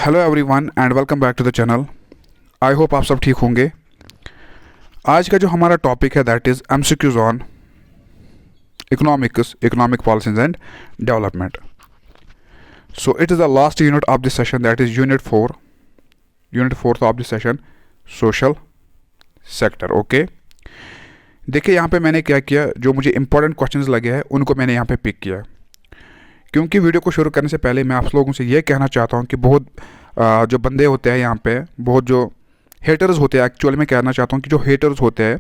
Hello everyone and welcome back to the channel. I hope आप सब ठीक होंगे। आज का जो हमारा टॉपिक है that is MCQs on economic policies and development. So it is the last unit of this session, that is unit fourth of this session, social sector. Okay, देखिए यहाँ पे मैंने क्या किया, जो मुझे इंपॉर्टेंट क्वेश्चंस लगे हैं उनको मैंने यहाँ पे पिक किया, क्योंकि वीडियो को शुरू करने से पहले मैं आप लोगों से ये कहना चाहता हूँ कि बहुत जो बंदे होते हैं यहाँ पे, बहुत जो हेटर्स होते हैं, एक्चुअली मैं कहना चाहता हूँ कि जो हेटर्स होते हैं,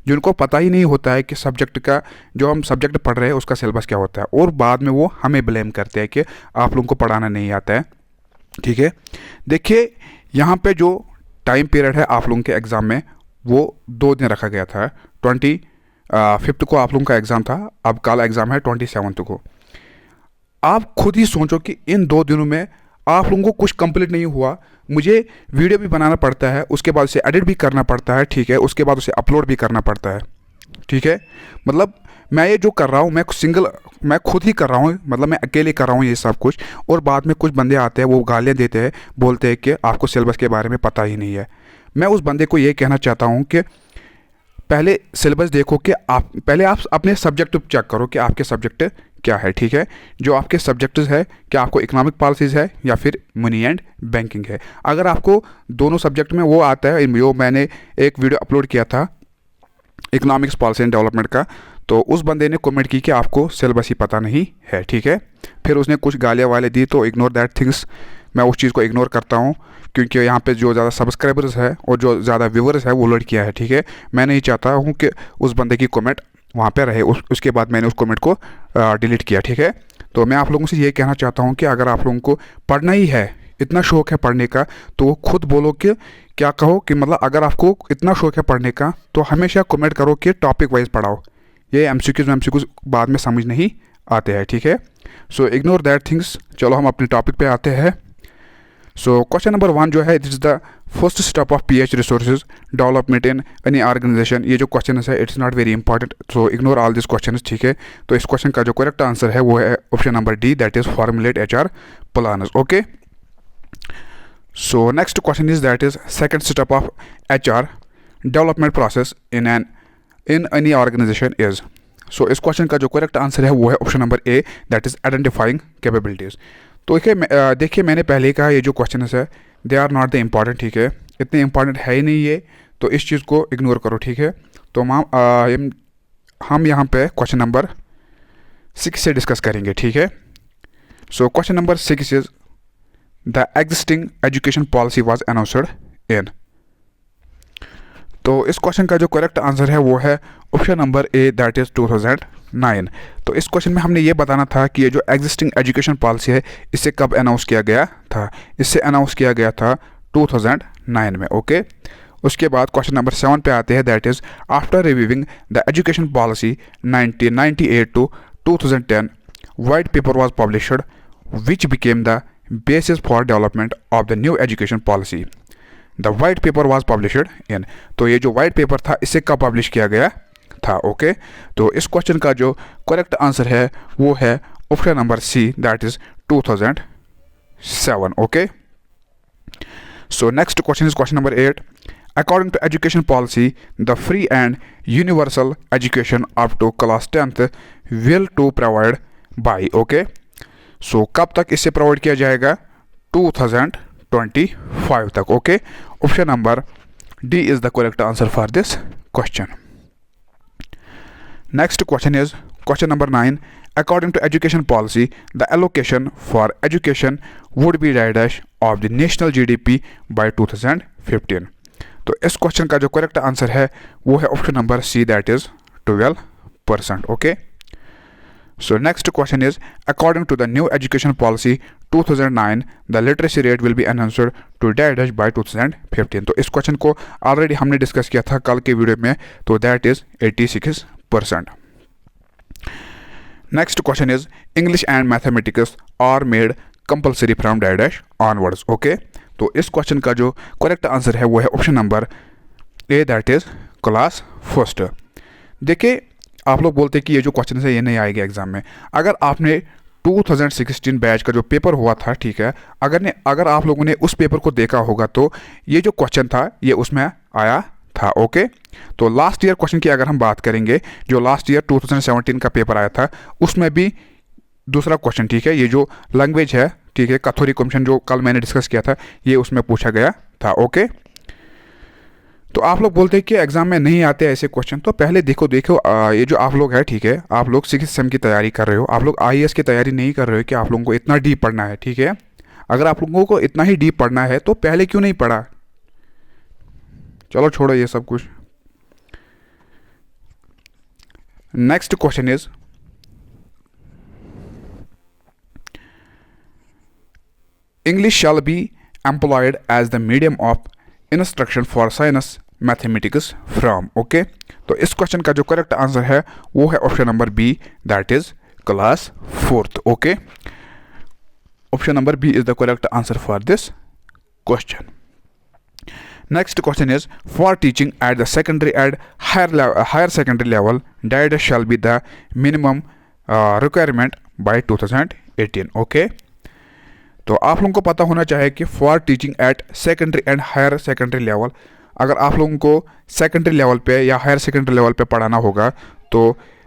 जिनको पता ही नहीं होता है कि सब्जेक्ट का, जो हम सब्जेक्ट पढ़ रहे हैं उसका सिलेबस क्या होता है, और बाद में वो हमें ब्लेम करते हैं कि आप लोगों को पढ़ाना नहीं आता है। ठीक है, देखिए यहाँ पे जो टाइम पीरियड है आप लोगों के एग्ज़ाम में, वो 2 दिन रखा गया था। 25 को आप लोगों का एग्ज़ाम था, अब कल एग्ज़ाम है 27 को। आप खुद ही सोचो कि इन 2 दिनों में आप लोगों को कुछ कंप्लीट नहीं हुआ। मुझे वीडियो भी बनाना पड़ता है, उसके बाद उसे एडिट भी करना पड़ता है, ठीक है, उसके बाद उसे अपलोड भी करना पड़ता है। ठीक है, मतलब मैं ये जो कर रहा हूँ मैं खुद ही कर रहा हूँ, मतलब मैं अकेले कर रहा हूँ ये सब कुछ। और बाद में कुछ बंदे आते हैं, वो गालियाँ देते हैं, बोलते हैं कि आपको सिलेबस के बारे में पता ही नहीं है। मैं उस बंदे को ये कहना चाहता हूँ कि पहले सिलेबस देखो, कि आप अपने सब्जेक्ट चेक करो कि आपके सब्जेक्ट क्या है। ठीक है, जो आपके सब्जेक्ट्स है, क्या आपको इकोनॉमिक पॉलिसीज़ है या फिर मनी एंड बैंकिंग है। अगर आपको दोनों सब्जेक्ट में वो आता है, जो मैंने एक वीडियो अपलोड किया था इकोनॉमिक्स पॉलिसी एंड डेवलपमेंट का, तो उस बंदे ने कमेंट की कि आपको सिलेबस ही पता नहीं है। ठीक है, फिर उसने कुछ गालियाँ वाले दी, तो इग्नोर दैट थिंग्स। मैं उस चीज़ को इग्नोर करता हूँ, क्योंकि यहाँ पे जो ज़्यादा सब्सक्राइबर्स है और जो ज़्यादा व्यूवर्स है वो लड़कियाँ है। ठीक है, मैं नहीं चाहता हूँ कि उस बंदे की कमेंट वहाँ पे रहे। उसके बाद मैंने उस कमेंट को डिलीट किया। ठीक है, तो मैं आप लोगों से ये कहना चाहता हूँ कि अगर आप लोगों को पढ़ना ही है, इतना शौक़ है पढ़ने का, तो खुद बोलो कि क्या कहो कि मतलब अगर आपको इतना शौक़ है पढ़ने का, तो हमेशा कमेंट करो कि टॉपिक वाइज पढ़ाओ। ये एमसीक्यूज बाद में समझ नहीं आते हैं। ठीक है, सो इग्नोर दैट थिंग्स। चलो हम अपने टॉपिक पे आते हैं। सो क्वेश्चन नंबर 1 जो है, it is the first step of PH resources development in any organization. ये जो क्वेश्चन है it's not very important, so ignore all this question. ठीक है, तो इस क्वेश्चन का जो करेक्ट आंसर है वो है option number D, that is formulate HR plans. Okay, so next question is that is second step of HR development process in any organization is. So इस क्वेश्चन का जो करेक्ट आंसर है वो है option number A, that is identifying capabilities. तो देखिए मैंने पहले कहा ये जो क्वेश्चन है they are not the important. ठीक है, इतने इंपॉर्टेंट है ही नहीं ये, तो इस चीज़ को इग्नोर करो। ठीक है, तो हम यहाँ पे क्वेश्चन नंबर 6 से डिस्कस करेंगे। ठीक है, so question number 6 is the existing education policy was announced in. तो इस क्वेश्चन का जो करेक्ट आंसर है वो है option number A, that is 2009। तो इस क्वेश्चन में हमने ये बताना था कि ये जो एग्जिस्टिंग एजुकेशन पॉलिसी है इसे कब अनाउंस किया गया था। इससे अनाउंस किया गया था 2009 में। ओके, उसके बाद क्वेश्चन नंबर 7 पे आते हैं, that is after reviewing the education policy 1998 to 2010 white paper was published which became the basis for development of the new education policy. The white paper was published in. तो ये जो white paper था इसे कब publish किया गया था। Okay, तो इस क्वेश्चन का जो करेक्ट आंसर है वो है option number C, that is 2007। Okay, so next question is question number 8। According to education policy the free and universal education up to class 10th will to provide by. Okay, so कब तक इसे provide किया जाएगा, 2025 तक। Okay, option number D is the correct answer for this question. Next question is question number 9. According to education policy, the allocation for education would be dash of the national GDP by 2015. तो इस question का जो correct answer है वो है option number C, that is 12%. Okay, so next question is according to the new education policy 2009 the literacy rate will be enhanced to dash by 2015. तो इस question को ऑलरेडी हमने डिस्कस किया था कल के वीडियो में, तो that is 86%. Next question is English and mathematics are made compulsory from dash onwards. Okay, तो इस क्वेश्चन का जो करेक्ट आंसर है वो है option number A, that is class first. देखिए आप लोग बोलते हैं कि ये जो क्वेश्चन है ये नहीं आएगा एग्जाम में. अगर आपने 2016 बैच का जो पेपर हुआ था, ठीक है, अगर आप लोगों ने उस पेपर को देखा होगा तो ये जो क्वेश्चन था ये उसमें आया था। ओके, तो लास्ट ईयर क्वेश्चन की अगर हम बात करेंगे, जो लास्ट ईयर 2017 का पेपर आया था उसमें भी दूसरा क्वेश्चन, ठीक है, ये जो लैंग्वेज है, ठीक है, कथोरी कमीशन जो कल मैंने डिस्कस किया था, ये उसमें पूछा गया था। ओके, तो आप लोग बोलते हैं कि एग्जाम में नहीं आते ऐसे क्वेश्चन, तो पहले देखो ये जो आप लोग है, ठीक है, आप लोग 6th सेम की तैयारी कर रहे हो, आप लोग IAS की तैयारी नहीं कर रहे हो कि आप लोगों को इतना डीप पढ़ना है, ठीक है। अगर आप लोगों को इतना ही डीप पढ़ना है तो पहले क्यों नहीं पढ़ा। चलो छोड़ो ये सब कुछ। Next question is, English shall be employed as the medium of instruction for science mathematics from. Okay, तो इस क्वेश्चन का जो करेक्ट आंसर है वो है option number B, that is class 4th। Okay, option number B is the correct answer for this question. Next question is, for teaching at the secondary and higher secondary level, that shall be the minimum requirement by 2018। okay, तो आप लोगों को पता होना चाहिए कि for teaching at secondary and higher secondary level, अगर आप लोगों को सेकेंडरी लेवल पे या हायर सेकेंडरी लेवल पे पढ़ाना होगा तो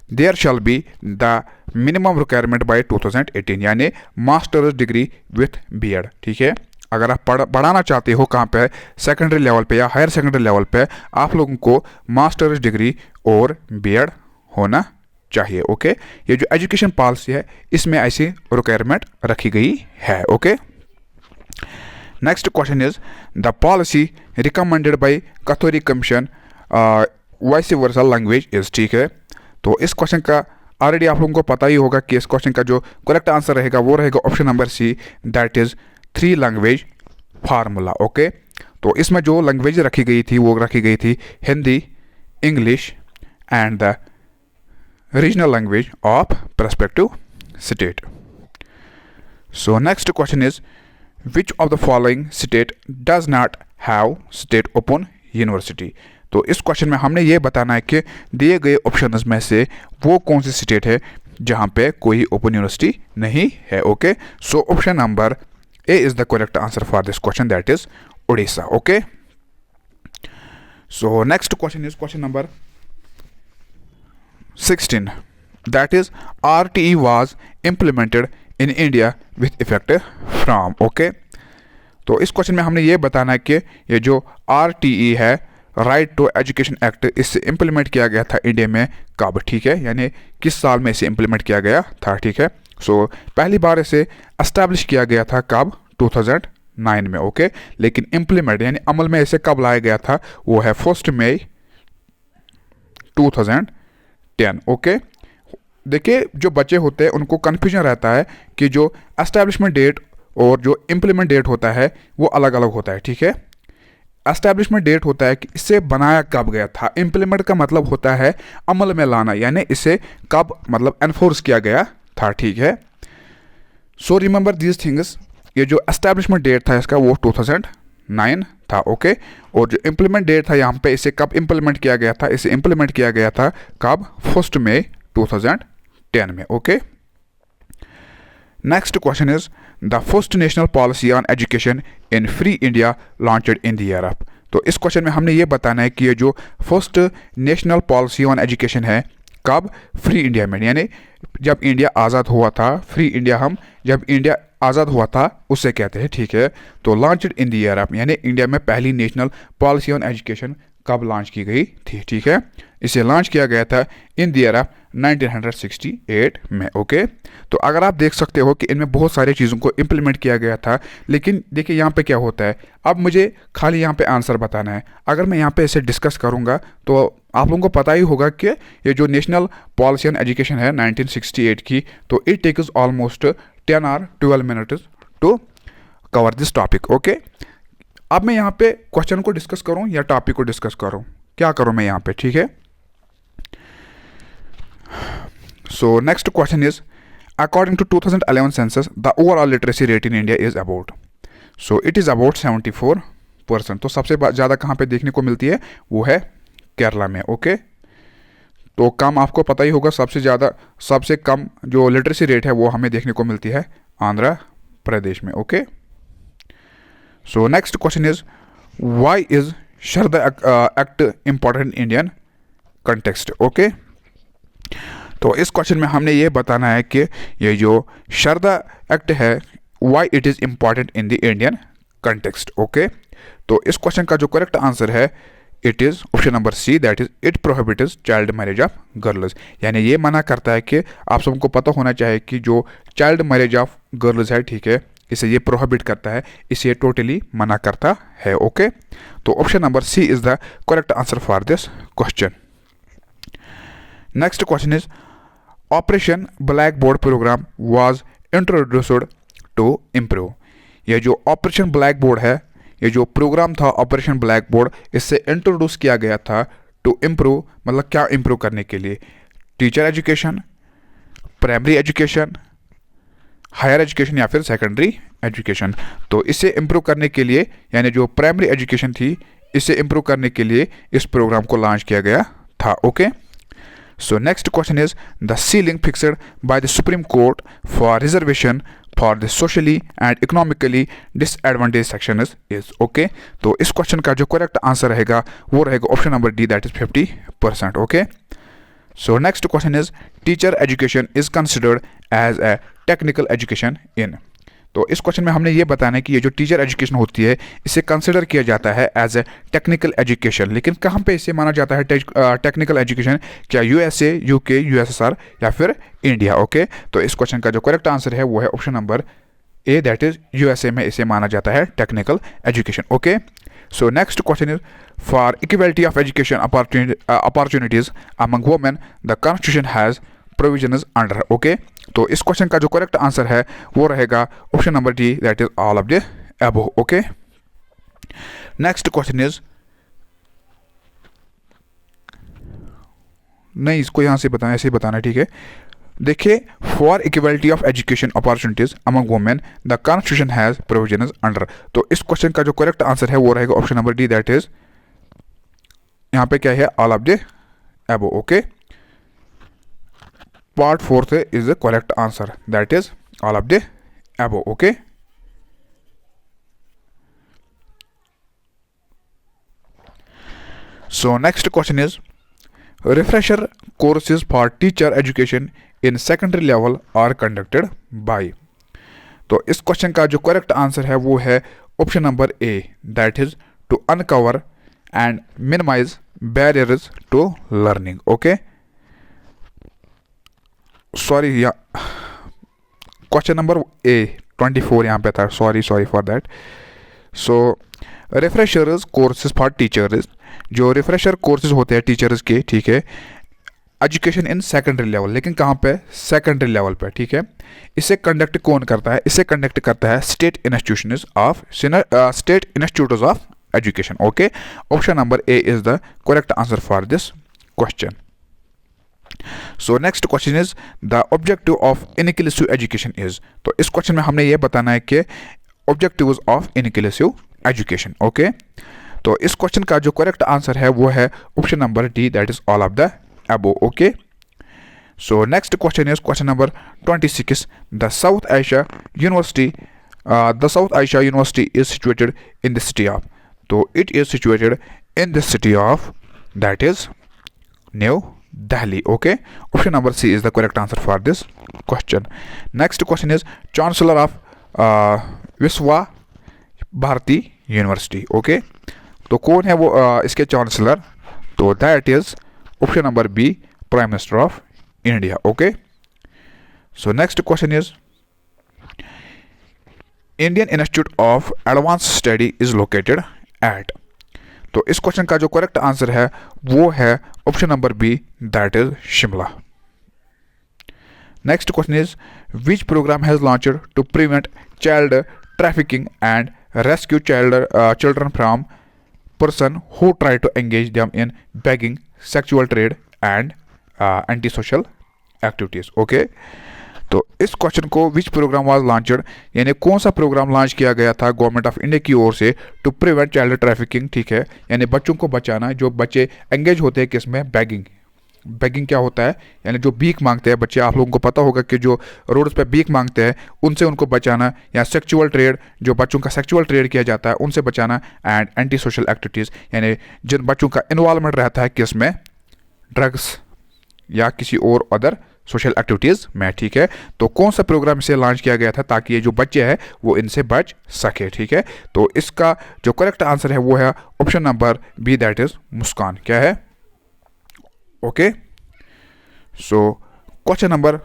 there shall be the minimum requirement by 2018, यानी मास्टर्स डिग्री विथ बीएड। ठीक है, अगर आप पढ़ाना चाहते हो कहाँ पे, सेकेंडरी लेवल पे या हायर सेकेंडरी लेवल पे, आप लोगों को मास्टर्स डिग्री और बीएड होना चाहिए। ओके, ये जो एजुकेशन पॉलिसी है इसमें ऐसी रिक्वायरमेंट रखी गई है। Okay, next question is, the policy recommended by Kothari commission vice versa language is. ठीक है, तो इस क्वेश्चन का ऑलरेडी आप लोगों को पता ही होगा कि इस क्वेश्चन का जो करेक्ट आंसर रहेगा वो रहेगा option number C, that is 3 language formula. Okay, तो इसमें जो लैंग्वेज रखी गई थी वो रखी गई थी Hindi, English and the regional language of prospective state. So next question is, which of the following state does not have state open university? तो इस क्वेश्चन में हमने ये बताना है कि दिए गए ऑप्शंस में से वो कौन सी स्टेट है जहाँ पे कोई ओपन यूनिवर्सिटी नहीं है। Okay, so option number A is the correct answer for this question, that is Orissa. Okay, so next question is question number 16, that is RTE was implemented in India with effect from। okay, तो इस question में हमने ये बताना है कि ये जो RTE है, राइट टू एजुकेशन एक्ट, इससे इम्प्लीमेंट किया गया था इंडिया में कब। ठीक है, यानी किस साल में इसे इम्प्लीमेंट किया गया था। ठीक है, सो पहली बार इसे एस्टैब्लिश किया गया था कब, 2009 में। ओके, लेकिन इम्प्लीमेंट यानी अमल में इसे कब लाया गया था वो है 1 मई 2010। ओके, देखिए जो बच्चे होते हैं उनको कन्फ्यूजन रहता है कि जो एस्टैब्लिशमेंट डेट और जो इम्प्लीमेंट डेट होता है वो अलग अलग होता है। ठीक है, एस्टैब्लिशमेंट डेट होता है कि इसे बनाया कब गया था, इम्प्लीमेंट का मतलब होता है अमल में लाना, यानी इसे कब मतलब एनफोर्स किया गया था। ठीक है, सो रिमेंबर दीज थिंग्स, ये जो एस्टैब्लिशमेंट डेट था इसका वो 2009 था। ओके, और जो इम्प्लीमेंट डेट था यहाँ पे इसे कब इम्प्लीमेंट किया गया था, इसे इम्प्लीमेंट किया गया था कब, 1 मई 2010 में। Okay, next question is, the first national policy on education in free India launched in the year of. तो इस क्वेश्चन में हमने ये बताना है कि ये जो first national policy on education है कब, फ्री इंडिया में, यानी जब इंडिया आज़ाद हुआ था। फ्री इंडिया हम जब इंडिया आज़ाद हुआ था उससे कहते हैं। ठीक है, तो launched in the year of, यानी इंडिया में पहली नेशनल पॉलिसी ऑन एजुकेशन कब लॉन्च की गई थी। ठीक है, इसे लॉन्च किया गया था इन द ईयर ऑफ 1968 में। ओके, तो अगर आप देख सकते हो कि इनमें बहुत सारी चीज़ों को इम्प्लीमेंट किया गया था, लेकिन देखिए यहाँ पे क्या होता है, अब मुझे खाली यहाँ पे आंसर बताना है। अगर मैं यहाँ पे इसे डिस्कस करूँगा तो आप लोगों को पता ही होगा कि ये जो नेशनल पॉलिसी ऑन एजुकेशन है 1968 की, तो इट टेक्स ऑलमोस्ट 10 और 12 minutes to cover this topic. Okay, अब मैं यहाँ पे क्वेश्चन को डिस्कस करूँ या टॉपिक को डिस्कस करूँ, क्या करूँ मैं यहाँ पे। ठीक है, so next question is, according to 2011 census the overall literacy rate in India is about, so it is about 74%। तो सबसे ज़्यादा कहाँ पे देखने को मिलती है वो है केरला में। ओके, तो कम आपको पता ही होगा, सबसे कम जो लिटरेसी रेट है वो हमें देखने को मिलती है आंध्र प्रदेश में। Okay, so next question is why is Sharda act important in Indian context. Okay, तो इस क्वेश्चन में हमने ये बताना है कि ये जो शारदा एक्ट है why it is important in the Indian context. Okay, तो इस क्वेश्चन का जो करेक्ट आंसर है it is option number C, that is it prohibits child marriage of girls. यानी ये मना करता है कि आप सबको पता होना चाहिए कि जो चाइल्ड मैरिज ऑफ गर्ल्स है, ठीक है, इसे ये प्रोहिबिट करता है, इसे टोटली मना करता है। ओके, तो option number C is the correct answer for this question. Next question is operation blackboard program was introduced to improve. ये जो ऑपरेशन ब्लैक बोर्ड है, ये जो प्रोग्राम था ऑपरेशन ब्लैक बोर्ड, इससे इंट्रोड्यूस किया गया था टू इम्प्रूव, मतलब क्या इम्प्रूव करने के लिए? Teacher education, primary education, higher education या फिर सेकेंडरी एजुकेशन। तो इसे इम्प्रूव करने के लिए, यानी जो प्राइमरी एजुकेशन थी, इसे इम्प्रूव करने के लिए इस प्रोग्राम को लॉन्च किया गया था। Okay, so next question is the ceiling fixed by the Supreme Court for reservation for the socially and economically disadvantaged section is okay। तो इस क्वेश्चन का जो करेक्ट आंसर रहेगा वो रहेगा option number D, that is 50%। Okay, so next question is teacher education is considered as a technical education in. तो इस question में हमने ये बताना है कि ये जो टीचर एजुकेशन होती है इसे कंसिडर किया जाता है एज ए टेक्निकल एजुकेशन, लेकिन कहाँ पे इसे माना जाता है टेक्निकल एजुकेशन? क्या यूएसए, यूके, यूएसएसआर या फिर इंडिया? ओके, तो इस क्वेश्चन का जो करेक्ट आंसर है वो है option number A, that is USA में इसे माना जाता है technical education. Okay, so next question is for equality of education opportunities among women the constitution has provisions under. Okay, तो इस क्वेश्चन का जो करेक्ट आंसर है वो रहेगा option number D, that is all of the above. Okay, next question is, नहीं इसको यहां से बताना, ऐसे ही बताना है, ठीक है। देखिए, for equality of education opportunities among women the constitution has provisions under. तो इस क्वेश्चन का जो करेक्ट आंसर है वो रहेगा option number D, that is यहां पे क्या है, all of the above. Okay, part 4th is the correct answer, that is all of the above। okay, so next question is refresher courses for teacher education in secondary level are conducted by। तो इस question का जो correct answer है वो है option number A, that is to uncover and minimize barriers to learning. Okay, sorry, या question number A 24 यहाँ पे था, sorry for that. So refreshers courses for teachers, जो रिफ्रेशर कोर्सेज होते हैं टीचर्स के, ठीक है, एजुकेशन इन सेकेंडरी लेवल, लेकिन कहाँ पे? सेकेंडरी लेवल पे, ठीक है। इसे कंडक्ट कौन करता है? इसे कंडक्ट करता है state institute of education. Okay, option number A is the correct answer for this question. So next question is the objective of inclusive education is. तो इस क्वेश्चन में हमने ये बताना है कि objectives of inclusive education. Okay, तो इस क्वेश्चन का जो करेक्ट आंसर है वो है option number D, that is all of the above. Okay, so next question is question number 26। The South Asia university is situated in the city of. तो it is situated in the city of, that is new Delhi। Okay, option number C is the correct answer for this question। Next question is Chancellor of विश्वा Bharti university. Okay, तो कौन है वो इसके chancellor? तो that is option number B, prime minister of India. Okay, so next question is Indian institute of advance study is located at. तो इस question का जो करेक्ट आंसर है वो है option number B, that is Shimla. Next question is which program has launched to prevent child trafficking and rescue children from person who try to engage them in begging, sexual trade and anti social activities. Okay, तो इस question को विच programme was launched, यानी कौन सा programme launch किया गया था government of India की ओर से टू प्रिवेंट चाइल्ड ट्रैफिकिंग, ठीक है, यानी बच्चों को बचाना, जो बच्चे एंगेज होते हैं किसमें? बैगिंग, बेगिंग क्या होता है, यानी जो भीख मांगते हैं बच्चे, आप लोगों को पता होगा कि जो रोड्स पे भीख मांगते हैं उनसे उनको बचाना, या सेक्सुअल ट्रेड, जो बच्चों का सेक्सुअल ट्रेड किया जाता है उनसे बचाना, एंड एंटी सोशल एक्टिविटीज़, यानी जिन बच्चों का इन्वॉल्वमेंट रहता है किसमें, ड्रग्स या किसी और अदर सोशल एक्टिविटीज़ में, ठीक है। तो कौन सा प्रोग्राम इसे लॉन्च किया गया था ताकि ये जो बच्चे हैं वो इनसे बच सके, ठीक है। तो इसका जो करेक्ट आंसर है वो है option number B, that is Muskan. क्या है, ओके। सो क्वेश्चन नंबर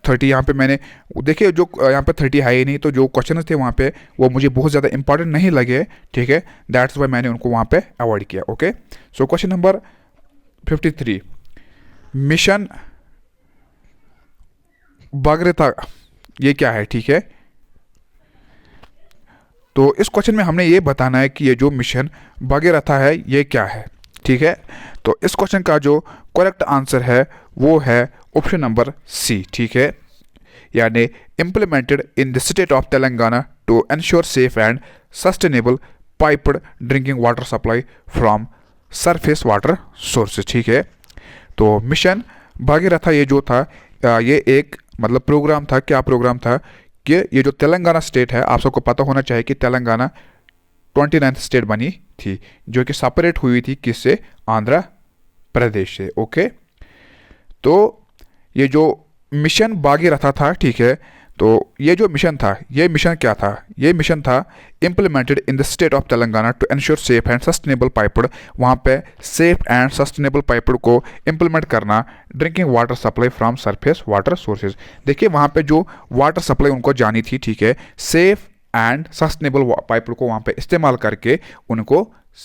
30, यहाँ पे मैंने देखिए जो यहाँ पे 30 है ही नहीं, तो जो क्वेश्चन थे वहाँ पे वो मुझे बहुत ज़्यादा इंपॉर्टेंट नहीं लगे, ठीक है, दैट्स वाई मैंने उनको वहाँ पे अवॉइड किया, okay. So question number 53, mission Bhagirath ये क्या है, ठीक है। तो इस क्वेश्चन में हमने ये बताना है कि ये जो मिशन भागीरथ है ये क्या है, ठीक है। तो इस क्वेश्चन का जो करेक्ट आंसर है वो है ऑप्शन नंबर सी, ठीक है, यानी implemented in the state of Telangana to ensure safe and sustainable piped drinking water supply from surface water sources, ठीक है। तो मिशन भागीरथ ये जो था ये एक मतलब प्रोग्राम था, क्या प्रोग्राम था कि ये जो तेलंगाना स्टेट है, आप सबको पता होना चाहिए कि तेलंगाना 29th स्टेट बनी थी, जो कि सेपरेट हुई थी किससे, आंध्र प्रदेश से, ओके। तो ये जो मिशन भागीरथ था, ठीक है, तो ये जो मिशन था, ये मिशन क्या था, ये मिशन था implemented in the state of Telangana to ensure safe and sustainable piped, वहाँ पे सेफ एंड सस्टेनेबल पाइप्ड को इम्प्लीमेंट करना, drinking water supply from surface water sources. देखिए वहाँ पे जो वाटर सप्लाई उनको जानी थी, ठीक है, सेफ एंड सस्टेनेबल पाइप को वहाँ पे इस्तेमाल करके उनको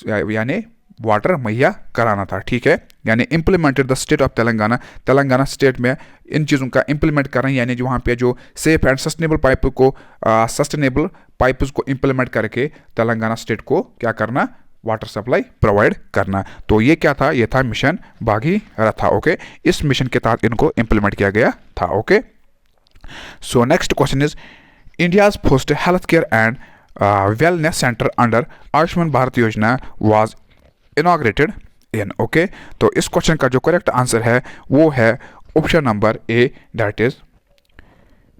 यानी वाटर मुहैया कराना था, ठीक है। यानी implemented the state of Telangana, Telangana state में इन चीज़ों का इम्प्लीमेंट करना, यानी जो वहाँ पे जो सेफ एंड सस्टेनेबल पाइप को सस्टेनेबल पाइप्स को इम्प्लीमेंट करके तेलंगाना स्टेट को क्या करना, वाटर सप्लाई प्रोवाइड करना। तो ये क्या था, ये था मिशन भागीरथ, ओके। इस मिशन के तहत इनको इम्प्लीमेंट किया गया था, okay. So next question is India's first healthcare and wellness center under Ayushman Bharat योजना was inaugurated in, okay। तो इस क्वेश्चन का जो करेक्ट आंसर है वो है option number A, that is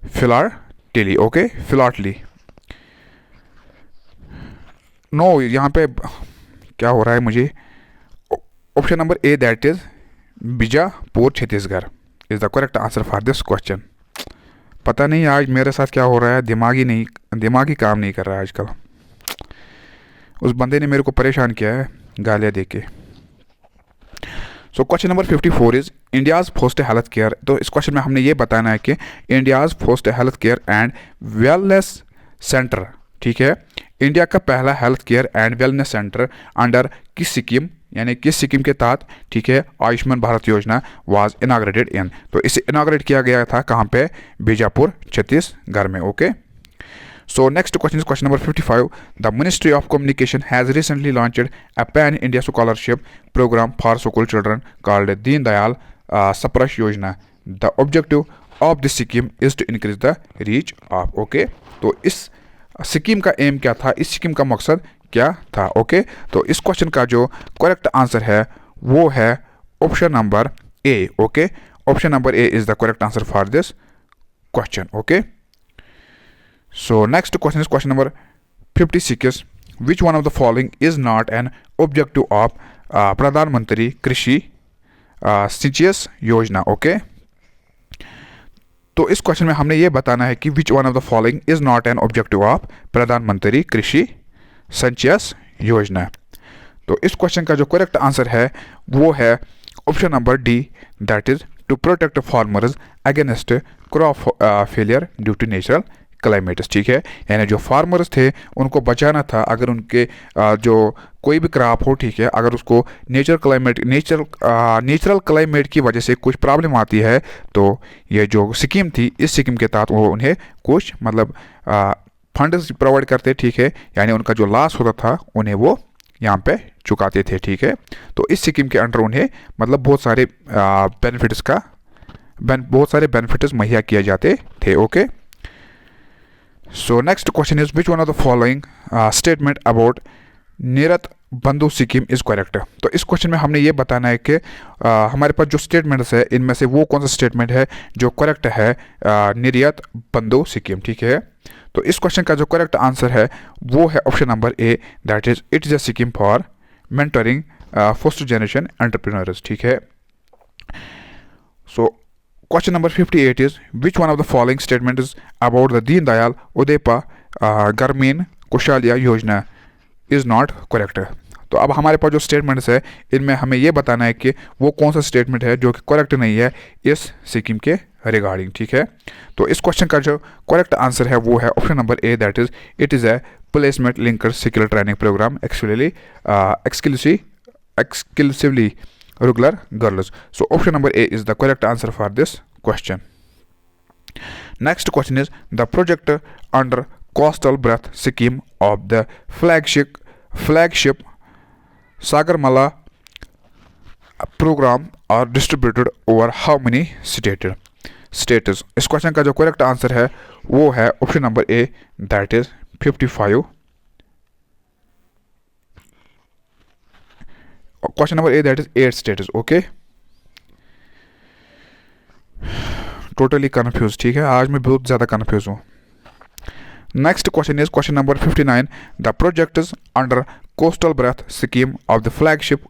philately, okay, philately. No यहाँ पे क्या हो रहा है मुझे, option number A, that is Bijapur Chhattisgarh is the correct answer for this question. पता नहीं आज मेरे साथ क्या हो रहा है, दिमागी काम नहीं कर रहा है आजकल। उस बंदे ने मेरे को परेशान किया है गालियाँ दे के। So question number 54 is India's first health care. तो इस क्वेश्चन में हमने ये बताना है कि India's first health care and wellness centre, ठीक है, इंडिया का पहला health care and wellness centre under किस स्कीम, यानी किस स्कीम के तहत, ठीक है, आयुष्मान भारत योजना वाज इनाग्रेटेड इन। तो इसे इनाग्रेट किया गया था कहाँ पे, बीजापुर छत्तीसगढ़ में, okay. So next question is question number 55, the ministry of communication has recently launched a pan India scholarship program for school children called Deen Dayal Sparsh Yojana. The objective of this scheme is to increase the reach of, okay. तो इस scheme का M क्या था, इस scheme का मकसद क्या था, ओके। तो इस क्वेश्चन का जो करेक्ट आंसर है वो है option number A, okay. Option number A is the correct answer for this question, okay. So next question is question number 56, which one of the following is not an objective of प्रधानमंत्री कृषि सिंचाई योजना, okay. तो इस question में हमने ये बताना है कि विच one of the following is not an objective of प्रधानमंत्री कृषि सिंचाई योजना। तो इस क्वेश्चन का जो करेक्ट आंसर है वो है option number D, that is to protect farmers against crop failure due to natural climates, ठीक है। यानी जो फार्मर्स थे उनको बचाना था, अगर उनके जो कोई भी क्रॉप हो, ठीक है, अगर उसको नेचुरल क्लाइमेट की वजह से कुछ प्रॉब्लम आती है तो ये जो स्कीम थी, इस स्कीम के तहत वो उन्हें कुछ मतलब फंड्स प्रोवाइड करते, ठीक है, यानी उनका जो लॉस होता था उन्हें वो यहाँ पे चुकाते थे, ठीक है। तो इस स्कीम के अंडर उन्हें मतलब बहुत सारे बेनिफिट्स मुहैया किए जाते थे, okay. So next question is which one of the following statement about Nirat Bandhu scheme is correct. तो इस क्वेश्चन में हमने ये बताना है कि हमारे पास जो स्टेटमेंट्स है इनमें से वो कौन सा स्टेटमेंट है जो करेक्ट है निर्यात बंधु स्कीम, ठीक है। तो इस क्वेश्चन का जो करेक्ट आंसर है वो है option number A, that is it is a scheme for mentoring first generation entrepreneurs, ठीक है। So question number 58 is which one of the following statement is about the Deen Dayal Upadhyay ग्रामीण कौशल्या योजना इज़ नॉट करेक्ट। तो अब हमारे पास जो स्टेटमेंट्स है इनमें हमें ये बताना है कि वो कौन सा स्टेटमेंट है जो कि करेक्ट नहीं है इस स्कीम के रिगार्डिंग, ठीक है। तो इस क्वेश्चन का जो करेक्ट आंसर है वो है option number A, that is it is a placement linker skill training program exclusively regular girls. So option number A is the correct answer for this question. Next question is the project under coastal breath scheme of the flagship Sagarmala program are distributed over how many states? इस question का जो correct answer है वो है option number A, that is 55। Question number A, that is 8 states, okay. Totally confuse, ठीक है, आज मैं बहुत ज़्यादा कन्फ्यूज हूँ। Next question is question number 59 the project is under coastal breath scheme of the flagship.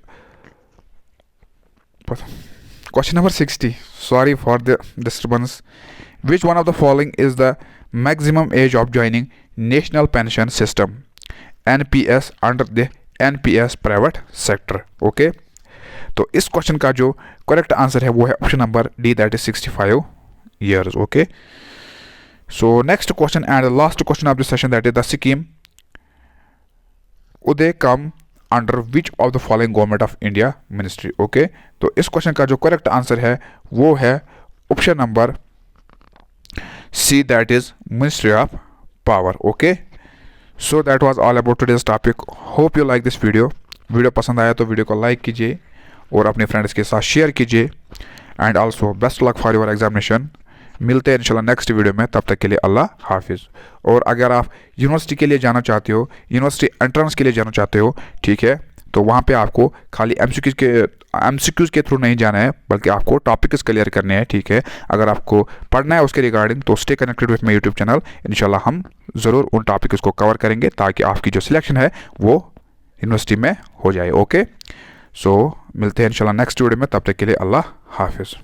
Question number 60, sorry for the disturbance, which one of the following is the maximum age of joining national pension system NPS under the NPS private sector, okay. तो इस question का जो correct answer है वो है option number D, that is 65 years, okay. So next question and the last question of this session, that is the scheme Uday come under which of the following government of India ministry, okay. तो इस question का जो correct answer है वो है option number C, that is ministry of power, okay. So that was all about today's topic. Hope you like this video पसंद आया तो वीडियो को लाइक कीजिए और अपने फ्रेंड्स के साथ शेयर कीजिए, and also best luck for your examination. मिलते हैं इंशाल्लाह नेक्स्ट वीडियो में, तब तक के लिए अल्लाह हाफिज़। और अगर आप यूनिवर्सिटी के लिए जाना चाहते हो, यूनिवर्सिटी एंट्रेंस के लिए जाना चाहते हो, ठीक है, तो वहाँ पे आपको खाली MCQs के थ्रू नहीं जाना है, बल्कि आपको टॉपिक्स क्लियर करने हैं, ठीक है। अगर आपको पढ़ना है उसके रिगार्डिंग तो stay connected with my YouTube channel, इंशाल्लाह हम ज़रूर उन टॉपिक्स को कवर करेंगे ताकि आपकी जो सिलेक्शन है वो यूनिवर्सिटी में हो जाए, ओके। सो मिलते हैं इंशाल्लाह नेक्स्ट वीडियो में, तब तक के लिए अल्लाह हाफिज़।